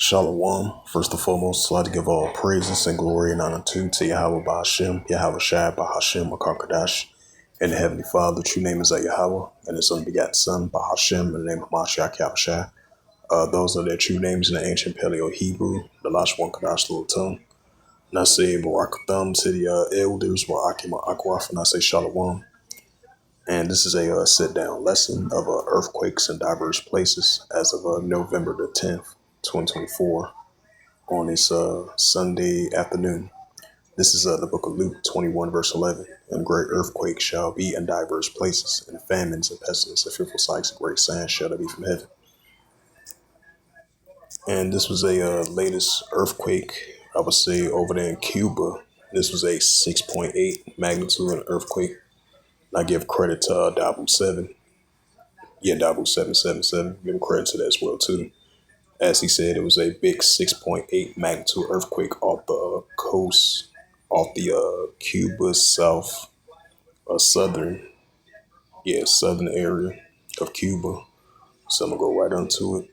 Shalom. First and foremost, I'd like to give all praises and glory and honor to Yahweh Bahashem, Yahweh Shai Bahashem Makakadash, and the Heavenly Father. The true name is Yahweh, and His unbegotten Son Bahashem, in the name of Mashiach Yahushua. Those are their true names in the ancient Paleo Hebrew, the Lashwan Kadash Little Tongue. And I say Barakatham to the elders, Wa'akim Akwaf, and I say Shalom. And this is a sit-down lesson of earthquakes in diverse places as of November the 10th, 2024, on this Sunday afternoon. This is the book of Luke 21, verse 11. And great earthquakes shall be in diverse places, and famines and pestilence and fearful sights and great signs shall there be from heaven. And this was a latest earthquake, I would say, over there in Cuba. This was a 6.8 magnitude earthquake. I give credit to Dabu 7. Yeah, Dabu 777. Give him credit to that as well, too. As he said, it was a big 6.8 magnitude earthquake off the coast, off the Cuba southern area of Cuba. So I'm going to go right onto it.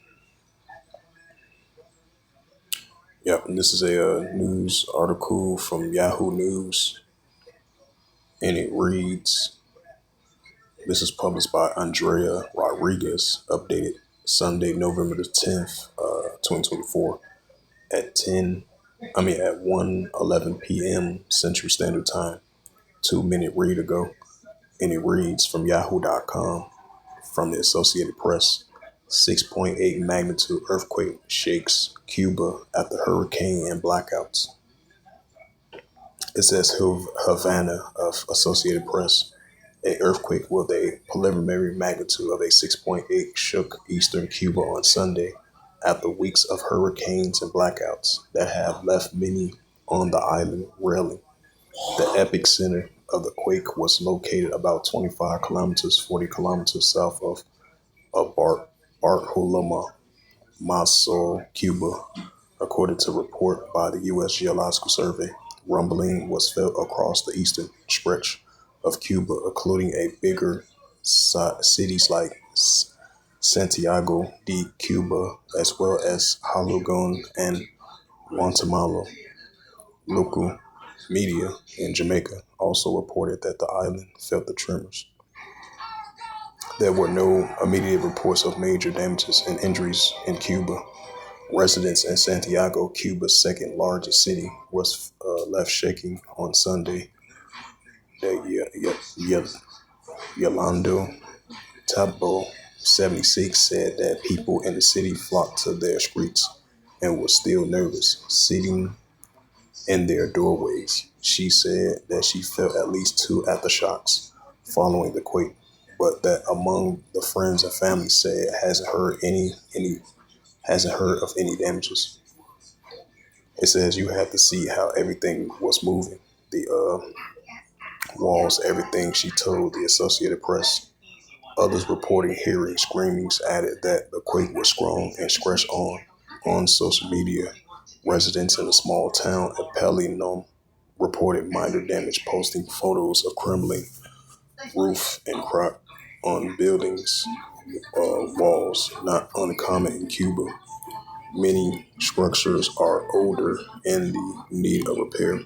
Yep, and this is a news article from Yahoo News. And it reads, this is published by Andrea Rodriguez, updated Sunday, November the 10th, 2024 at 1:11 p.m. Central Standard Time, 2-minute read ago. And it reads from yahoo.com, from the Associated Press, 6.8 magnitude earthquake shakes Cuba after hurricane and blackouts. It says Havana of Associated Press. An earthquake with a preliminary magnitude of a 6.8 shook eastern Cuba on Sunday after weeks of hurricanes and blackouts that have left many on the island reeling. The epicenter of the quake was located about 40 kilometers south of Bartolomé, Maso, Cuba, according to a report by the U.S. Geological Survey. Rumbling was felt across the eastern stretch of Cuba, including a bigger cities like Santiago de Cuba, as well as Halogon and Guatemala. Local media in Jamaica also reported that the island felt the tremors. There were no immediate reports of major damages and injuries in Cuba. Residents in Santiago, Cuba's second largest city, was left shaking on Sunday. Yolando Tabo, 76, said that people in the city flocked to their streets and were still nervous, sitting in their doorways. She said that she felt at least 2 aftershocks following the quake, but that among the friends and family said hasn't heard of any damages. It says you have to see how everything was moving. The walls, everything, she told the Associated Press. Others reporting hearing screamings added that the quake was strong and scratched on social media. Residents in a small town of Pelinom reported minor damage, posting photos of crumbling roof and crack on buildings walls, not uncommon in Cuba. Many structures are older and in need of repair.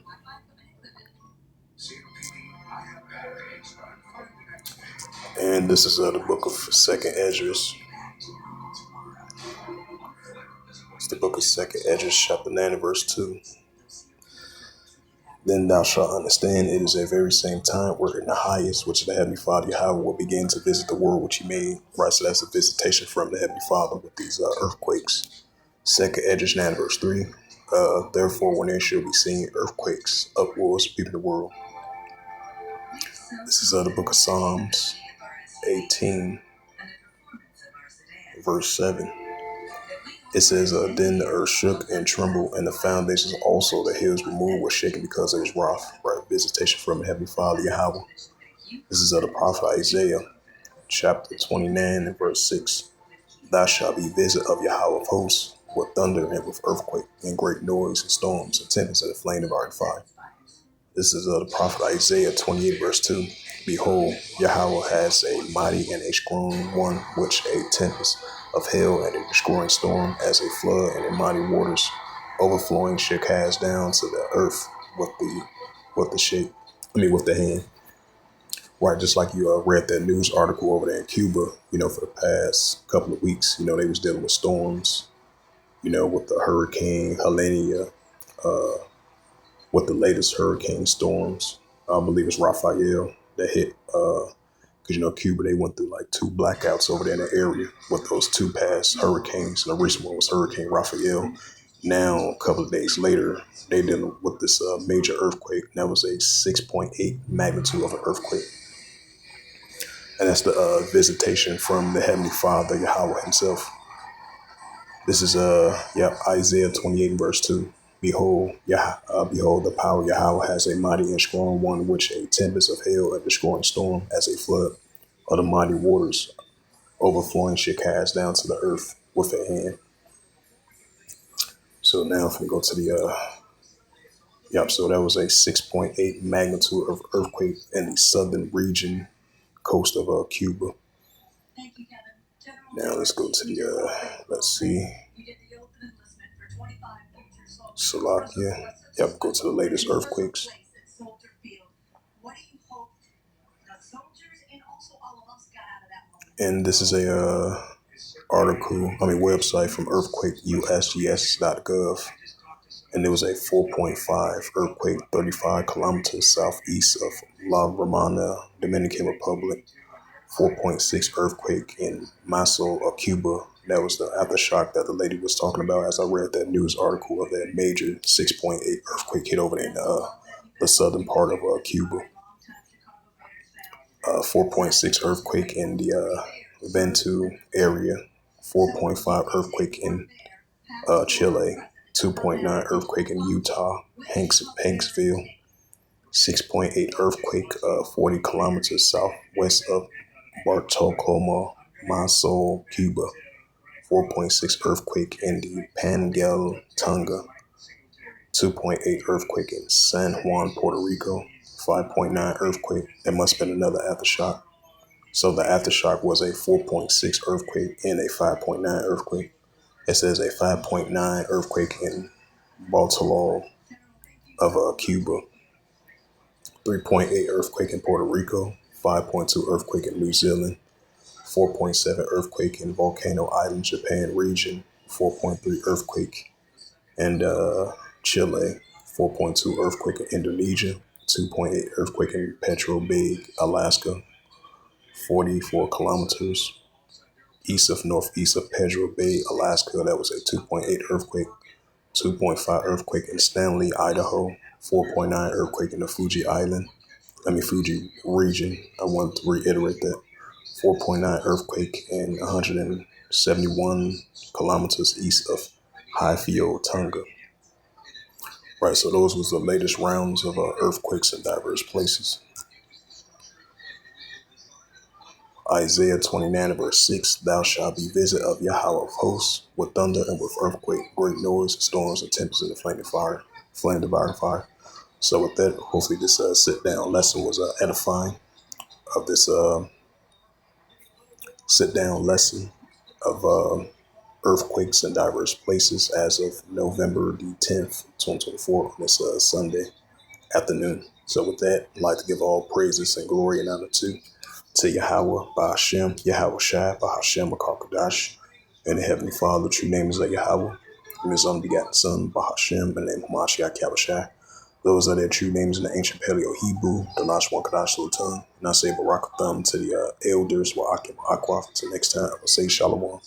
And this is the book of Second Esdras. It's the book of Second Esdras, chapter 9, verse 2. Then thou shalt understand it is a very same time where in the highest, which the Heavenly Father Yahweh will begin to visit the world which He made. Right, so that's a visitation from the Heavenly Father with these earthquakes. Second Esdras 9, verse 3. Therefore, when there shall be seen earthquakes, upwards be the world. This is the book of Psalms 18, verse 7. It says, then the earth shook and trembled, and the foundations also, the hills removed, were shaken because of His wrath. Right, visitation from the Heavenly Father Yahweh. This is the prophet Isaiah, chapter 29, and verse 6. Thou shalt be visit of Yahweh of hosts, with thunder and with earthquake, and great noise and storms, and tempests and the flame of our fire. This is the prophet Isaiah 28, verse 2. Behold, Yahweh has a mighty and a strong one, which a tempest of hell and a destroying storm, as a flood and a mighty waters overflowing shall cast down to the earth with the shape. With the hand. Right, just like you read that news article over there in Cuba, for the past couple of weeks, they was dealing with storms, with the Hurricane Helene, with the latest hurricane storms. I believe it's Raphael that hit, because Cuba, they went through like two blackouts over there in the area with those two past hurricanes. And the recent one was Hurricane Raphael. Now, a couple of days later, they dealing with this major earthquake. That was a 6.8 magnitude of an earthquake. And that's the visitation from the Heavenly Father, Yahweh himself. This is Isaiah 28 verse 2. Behold, behold, the power of Yahweh has a mighty and strong one, which a tempest of hell, a destroying storm, as a flood of the mighty waters overflowing shall cast down to the earth with a hand. So now if we go to the so that was a 6.8 magnitude of earthquake in the southern region coast of Cuba. Now let's go to the let's see. Slovakia. Yep, go to the latest earthquakes. And this is a website from earthquakeusgs.gov. And there was a 4.5 earthquake 35 kilometers southeast of La Romana, Dominican Republic. 4.6 earthquake in Maso, Cuba. That was the aftershock that the lady was talking about as I read that news article of that major 6.8 earthquake hit over in the southern part of Cuba. 4.6 earthquake in the Ventu area. 4.5 earthquake in Chile. 2.9 earthquake in Utah, Hanksville. 6.8 earthquake 40 kilometers southwest of Bartolomé, Maso, Cuba. 4.6 earthquake in the Panguel, Tonga. 2.8 earthquake in San Juan, Puerto Rico. 5.9 earthquake. There must have been another aftershock. So the aftershock was a 4.6 earthquake and a 5.9 earthquake. It says a 5.9 earthquake in Bartolomé of Cuba. 3.8 earthquake in Puerto Rico. 5.2 earthquake in New Zealand. 4.7 earthquake in Volcano Island, Japan region. 4.3 earthquake in Chile. 4.2 earthquake in Indonesia. 2.8 earthquake in Petro Bay, Alaska. 44 kilometers east of northeast of Petro Bay, Alaska. That was a 2.8 earthquake. 2.5 earthquake in Stanley, Idaho. 4.9 earthquake in the Fuji region. I want to reiterate that. 4.9 earthquake in 171 kilometers east of Highfield, Tonga. Right, so those was the latest rounds of earthquakes in diverse places. Isaiah 29 verse 6, thou shalt be visited of Yahweh of hosts, with thunder and with earthquake, great noise, storms, and tempests, and the flame devouring fire. So with that, hopefully this sit-down lesson was edifying of this sit-down lesson of earthquakes in diverse places as of November the 10th, 2024, on this Sunday afternoon. So with that, I'd like to give all praises and glory and honor to Yahweh, Ba'Hashem, Yahweh Shai, Ba'Hashem, Akarkadash, and the Heavenly Father. True name is Yahweh, and His unbegotten Son, Ba'Hashem, and the name of Hamashiach Yahushai. Those are their true names in the ancient Paleo Hebrew, the Lashwan Kadash Sultan. And I say Barakatham to the elders, Wa'akim Aquaf. Until next time, I will say Shalom.